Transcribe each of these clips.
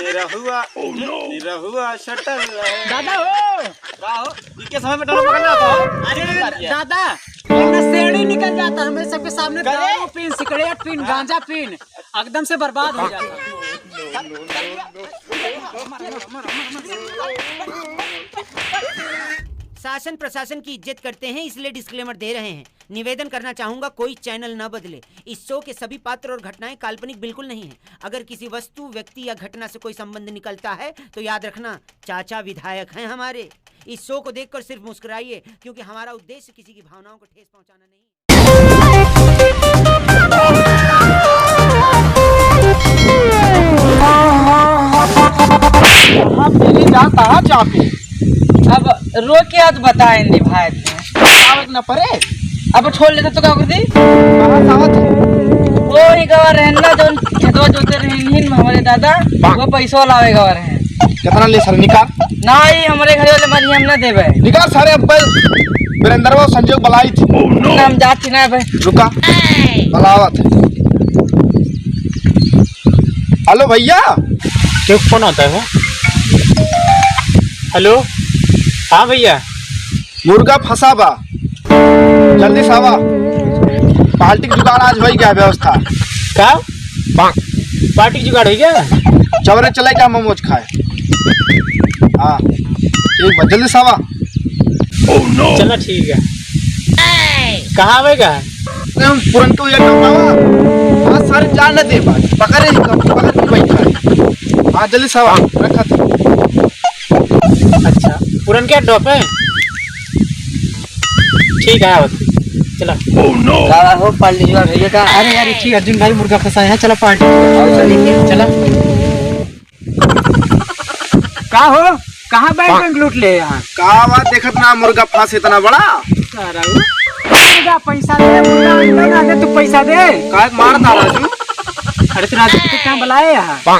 Nirahua shuttle दादा हो के समय में टोला पकड़ना था। अरे दादा सेड़ी निकल जाता है मेरे सबके सामने। दारू पीन, सिगरेट पीन, गांजा पीन, एकदम से बर्बाद हो जाता। शासन प्रशासन की इज्जत करते हैं इसलिए डिस्क्लेमर दे रहे हैं। निवेदन करना चाहूंगा कोई चैनल न बदले। इस शो के सभी पात्र और घटनाएं काल्पनिक बिल्कुल नहीं है। अगर किसी वस्तु, व्यक्ति या घटना से कोई संबंध निकलता है तो याद रखना चाचा विधायक हैं हमारे। इस शो को देखकर सिर्फ मुस्कुराइए क्योंकि हमारा उद्देश्य किसी की भावनाओं को ठेस पहुंचाना नहीं। कहाँ चापे अब रोके आज बताए भाई न परे। अब छोड़ लेते तो क्या कर दी कहाँ वो ही गवा रहना जो खेतवा जोते रहे हमारे दादा वो पैसा लावे गवा रहे। कितना ले सर निकाल नहीं हमारे घर वाले मारी हम ना देवे निकाल सारे। अब वीरेंद्र संजोग बलाई थी हम जाती ना भाई रुका बलावत। हेलो भैया क्यों कौन आता है? हेलो हाँ भैया मुर्गा फंसा बा जल्दी सावा पार्टी की जुगाड़ आज वही क्या व्यवस्था क्या पार्टी की जुगाड़ हो गया? चवरे चले क्या मोमोज खाए। हाँ ठीक बा जल्दी सावा। चलो ठीक है। कहाँ आवेगा? हम पुरनको ये बाबा आज सारे जान न दे बात पकड़े पकड़ के बैठा। हाँ जल्दी सावा रखा था। अच्छा पूरन क्या डॉप है? ठीक है चला। दादा हो पार्टी जुगाड़ भैया का। अरे यार ठीक अर्जुन भाई मुर्गा फंसा है। चला पार्टी चला। क्या हो कहाँ बैंक लूट ले यहाँ? कहा बात देखत ना मुर्गा फांस इतना बड़ा। मुर्गा पैसा दे, मुर्गा अंडा ना दे तू पैसा दे। काय मारता राजू। अरे तो राजू को क्या बुलाए यहाँ?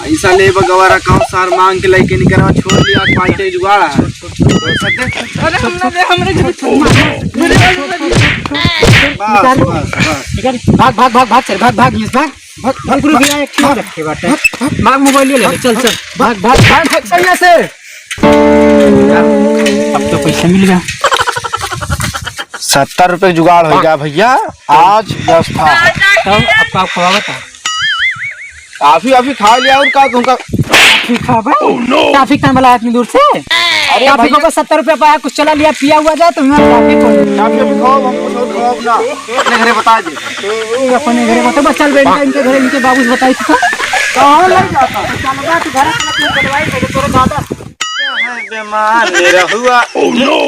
ऐसा ले बगवारा कौन सार मांग के लेके निकलवा छोड़ लिया पार्टी जुगाड़ा। अरे हमने दे हमरे भाग भाग भाग भाग चल भाग भाग भाग गुरु भैया एक चीज रखे बाटे। भाग मोबाइल ले चल चल भाग भाग भाग भाग सही से। अब तो पैसा मिल गया। 70 रुपए जुगाड़ हो गया भैया आज व्यवस्था। आपका खवा बता काफी खा लिया और का तुमका ट्रैफिक टाइम इतनी दूर से। अरे ट्रैफिक को 70 रुपए पाया कुछ चला लिया पिया हुआ जाए तो काफी खाओ हमको खाओ ना अपने घरे बता दे। अपने घरे बता बस चल बेटा इनके घरे इनके बाबू से बताई थी कहाँ लग जाता चल बा तू घर करवाई तेरे दादा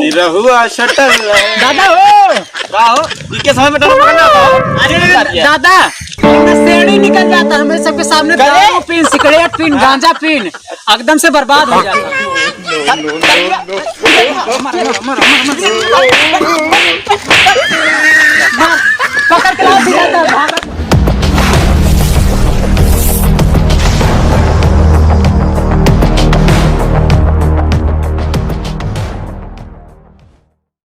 निरहुआ शटल दादा हो के समय में टोला पकड़ना था। अरे दादा सेड़ी निकल जाता है मेरे सबके सामने। दारू पीन, सिगरेट पीन, गांजा पीन, एकदम से बर्बाद हो जाता। पकड़ के लाओ